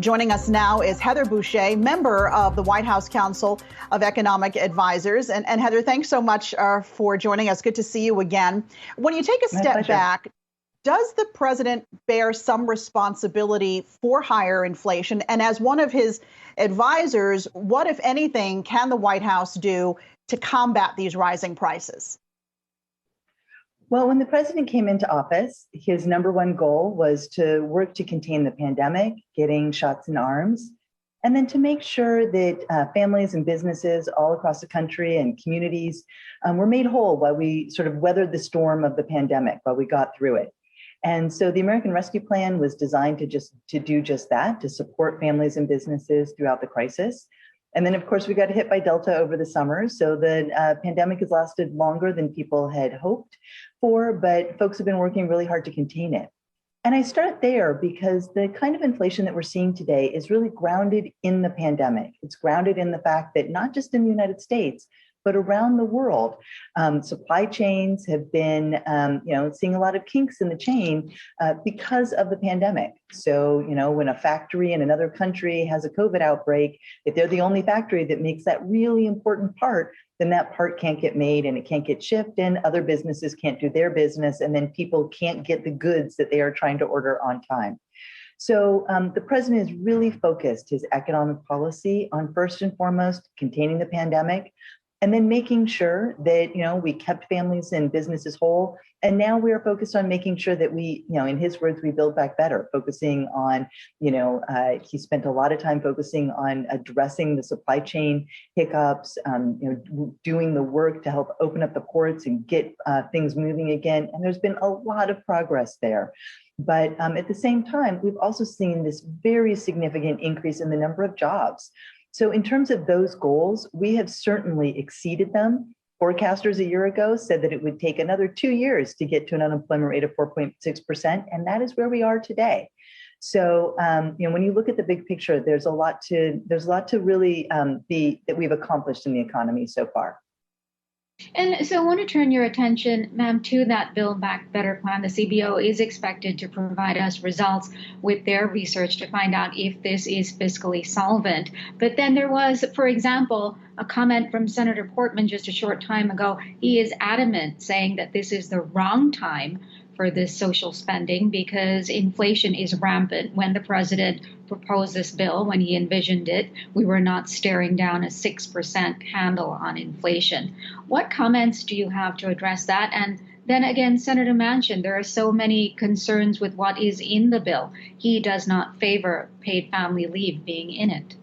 Joining us now is Heather Boushey, member of the White House Council of Economic Advisors. And Heather, thanks so much for joining us. Good to see you again. When you take a step back, does the president bear some responsibility for higher inflation? And as one of his advisors, what, if anything, can the White House do to combat these rising prices? Well, when the president came into office, his number one goal was to work to contain the pandemic, getting shots in arms, and then to make sure that families and businesses all across the country and communities were made whole while we sort of weathered the storm of the pandemic, while we got through it. And so the American Rescue Plan was designed to do just that, to support families and businesses throughout the crisis. And then, of course, we got hit by Delta over the summer. So the pandemic has lasted longer than people had hoped for, but folks have been working really hard to contain it. And I start there because the kind of inflation that we're seeing today is really grounded in the pandemic. It's grounded in the fact that not just in the United States, but around the world, supply chains have been, seeing a lot of kinks in the chain because of the pandemic. So, when a factory in another country has a COVID outbreak, if they're the only factory that makes that really important part, then that part can't get made and it can't get shipped, and other businesses can't do their business, and then people can't get the goods that they are trying to order on time. So the president has really focused his economic policy on, first and foremost, containing the pandemic, and then making sure that, we kept families and businesses whole. And now we are focused on making sure that we, in his words, we build back better, focusing on, he spent a lot of time focusing on addressing the supply chain hiccups, doing the work to help open up the ports and get things moving again. And there's been a lot of progress there. But at the same time, we've also seen this very significant increase in the number of jobs. So in terms of those goals, we have certainly exceeded them. Forecasters a year ago said that it would take another 2 years to get to an unemployment rate of 4.6%, and that is where we are today. So, when you look at the big picture, there's a lot to really that we've accomplished in the economy so far. And so I want to turn your attention, ma'am, to that Build Back Better plan. The CBO is expected to provide us results with their research to find out if this is fiscally solvent. But then there was, for example, a comment from Senator Portman just a short time ago. He is adamant, saying that this is the wrong time for this social spending because inflation is rampant. When the president proposed this bill, when he envisioned it, we were not staring down a 6% handle on inflation. What comments do you have to address that? And then again, Senator Manchin, there are so many concerns with what is in the bill. He does not favor paid family leave being in it.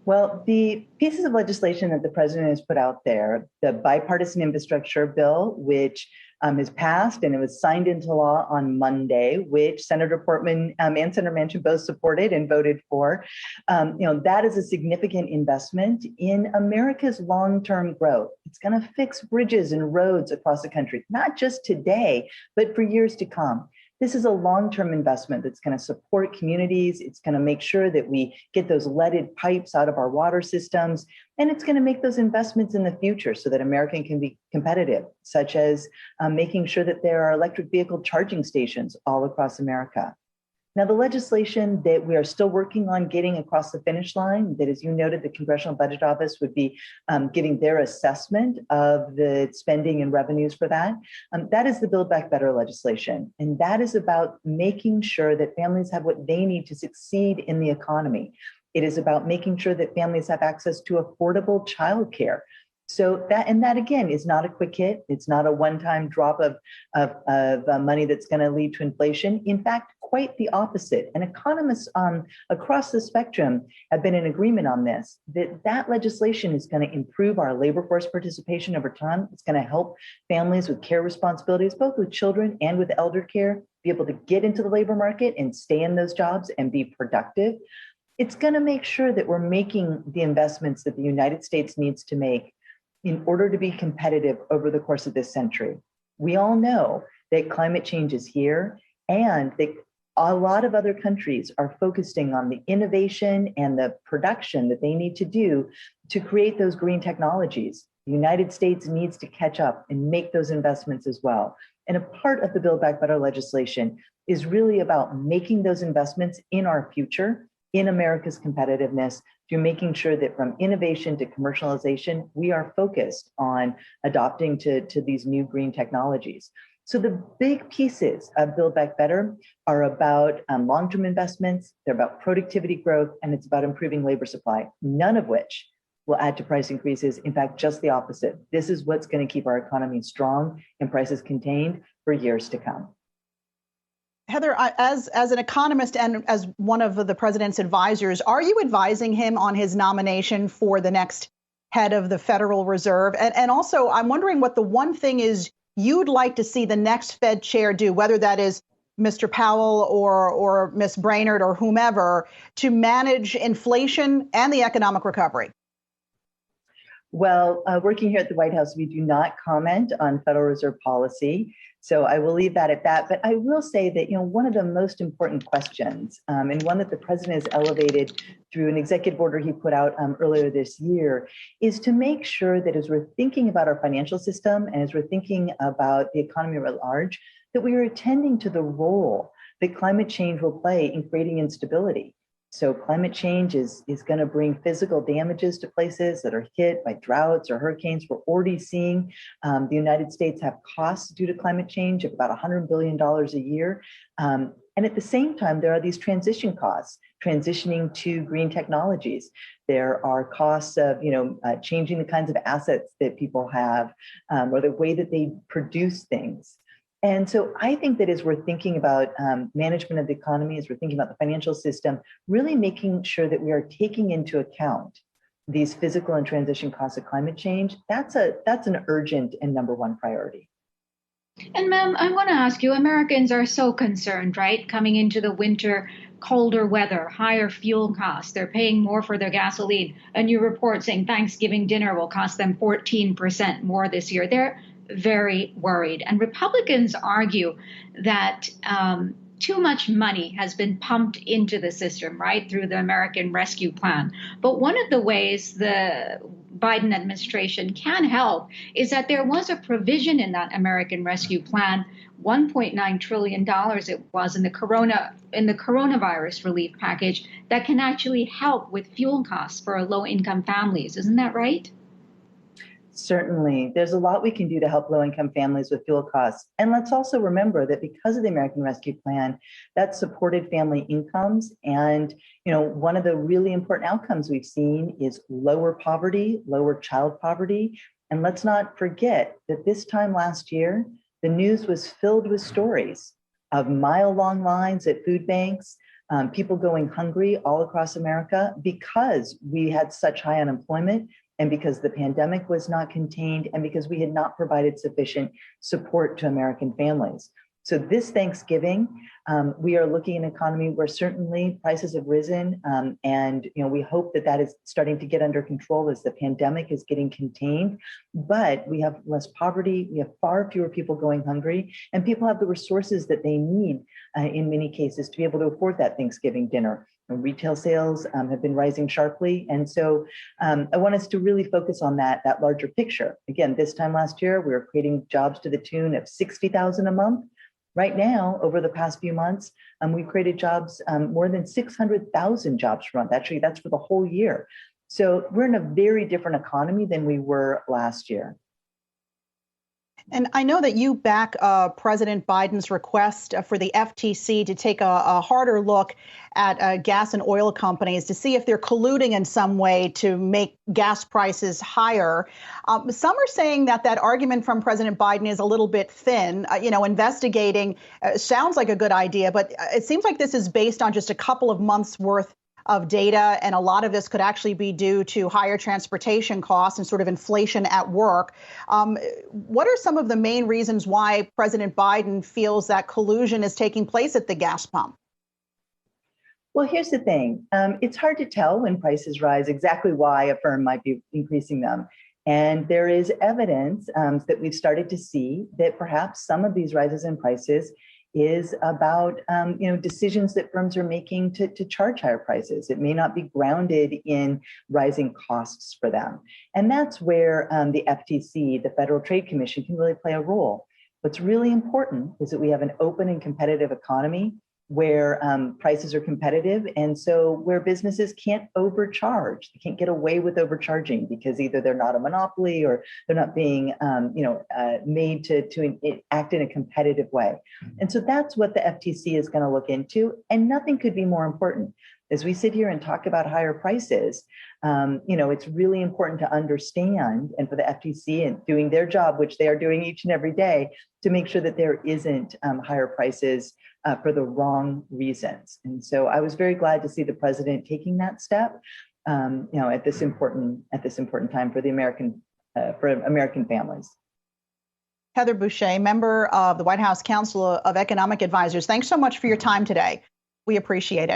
Well, the pieces of legislation that the president has put out there, the bipartisan infrastructure bill, which has passed and it was signed into law on Monday, which Senator Portman and Senator Manchin both supported and voted for. That is a significant investment in America's long-term growth. It's going to fix bridges and roads across the country, not just today, but for years to come. This is a long-term investment that's going to support communities. It's going to make sure that we get those leaded pipes out of our water systems, and it's going to make those investments in the future so that America can be competitive, such as making sure that there are electric vehicle charging stations all across America. Now, the legislation that we are still working on getting across the finish line, that, as you noted, the Congressional Budget Office would be giving their assessment of the spending and revenues for that. That is the Build Back Better legislation. And that is about making sure that families have what they need to succeed in the economy. It is about making sure that families have access to affordable childcare. So that again is not a quick hit. It's not a one-time drop of money that's going to lead to inflation. In fact, quite the opposite. And economists across the spectrum have been in agreement on this, that legislation is going to improve our labor force participation over time. It's going to help families with care responsibilities, both with children and with elder care, be able to get into the labor market and stay in those jobs and be productive. It's going to make sure that we're making the investments that the United States needs to make in order to be competitive over the course of this century. We all know that climate change is here and that a lot of other countries are focusing on the innovation and the production that they need to do to create those green technologies. The United States needs to catch up and make those investments as well. And a part of the Build Back Better legislation is really about making those investments in our future, in America's competitiveness, through making sure that from innovation to commercialization, we are focused on adopting to these new green technologies. So the big pieces of Build Back Better are about long-term investments, they're about productivity growth, and it's about improving labor supply, none of which will add to price increases. In fact, just the opposite. This is what's going to keep our economy strong and prices contained for years to come. Heather, as an economist and as one of the president's advisors, are you advising him on his nomination for the next head of the Federal Reserve? And also, I'm wondering what the one thing is you'd like to see the next Fed chair do, whether that is Mr. Powell or Ms. Brainerd or whomever, to manage inflation and the economic recovery? Well, working here at the White House, we do not comment on Federal Reserve policy. So I will leave that at that. But I will say that, one of the most important questions, and one that the president has elevated through an executive order he put out earlier this year, is to make sure that as we're thinking about our financial system and as we're thinking about the economy at large, that we are attending to the role that climate change will play in creating instability. So climate change is going to bring physical damages to places that are hit by droughts or hurricanes. We're already seeing the United States have costs due to climate change of about $100 billion a year. And at the same time, there are these transition costs, transitioning to green technologies. There are costs of, changing the kinds of assets that people have or the way that they produce things. And so I think that as we're thinking about management of the economy, as we're thinking about the financial system, really making sure that we are taking into account these physical and transition costs of climate change, that's an urgent and number one priority. And ma'am, I want to ask you, Americans are so concerned, right? Coming into the winter, colder weather, higher fuel costs. They're paying more for their gasoline. A new report saying Thanksgiving dinner will cost them 14% more this year. They're very worried. And Republicans argue that too much money has been pumped into the system, right, through the American Rescue Plan. But one of the ways the Biden administration can help is that there was a provision in that American Rescue Plan, $1.9 trillion it was in the coronavirus relief package, that can actually help with fuel costs for low-income families. Isn't that right? Certainly. There's a lot we can do to help low-income families with fuel costs. And let's also remember that because of the American Rescue Plan, that supported family incomes. And, one of the really important outcomes we've seen is lower poverty, lower child poverty. And let's not forget that this time last year, the news was filled with stories of mile-long lines at food banks, people going hungry all across America because we had such high unemployment, and because the pandemic was not contained, and because we had not provided sufficient support to American families. So this Thanksgiving, we are looking at an economy where certainly prices have risen, and we hope that is starting to get under control as the pandemic is getting contained. But we have less poverty, we have far fewer people going hungry, and people have the resources that they need in many cases to be able to afford that Thanksgiving dinner. Retail sales have been rising sharply. And so I want us to really focus on that larger picture. Again, this time last year, we were creating jobs to the tune of 60,000 a month. Right now, over the past few months, we've created jobs, more than 600,000 jobs per month. Actually, that's for the whole year. So we're in a very different economy than we were last year. And I know that you back President Biden's request for the FTC to take a harder look at gas and oil companies to see if they're colluding in some way to make gas prices higher. Some are saying that argument from President Biden is a little bit thin. Investigating sounds like a good idea, but it seems like this is based on just a couple of months worth of data, and a lot of this could actually be due to higher transportation costs and sort of inflation at work. What are some of the main reasons why President Biden feels that collusion is taking place at the gas pump? Well, here's the thing. It's hard to tell when prices rise exactly why a firm might be increasing them. And there is evidence that we've started to see that perhaps some of these rises in prices is about decisions that firms are making to charge higher prices. It may not be grounded in rising costs for them. And that's where the FTC, the Federal Trade Commission, can really play a role. What's really important is that we have an open and competitive economy where prices are competitive, and so where businesses can't overcharge. They can't get away with overcharging because either they're not a monopoly or they're not being made to act in a competitive way. And so that's what the FTC is going to look into, and nothing could be more important. As we sit here and talk about higher prices, it's really important to understand, and for the FTC and doing their job, which they are doing each and every day, to make sure that there isn't higher prices for the wrong reasons. And so I was very glad to see the president taking that step, at this important time for the American families. Heather Boushey, member of the White House Council of Economic Advisors, thanks so much for your time today. We appreciate it.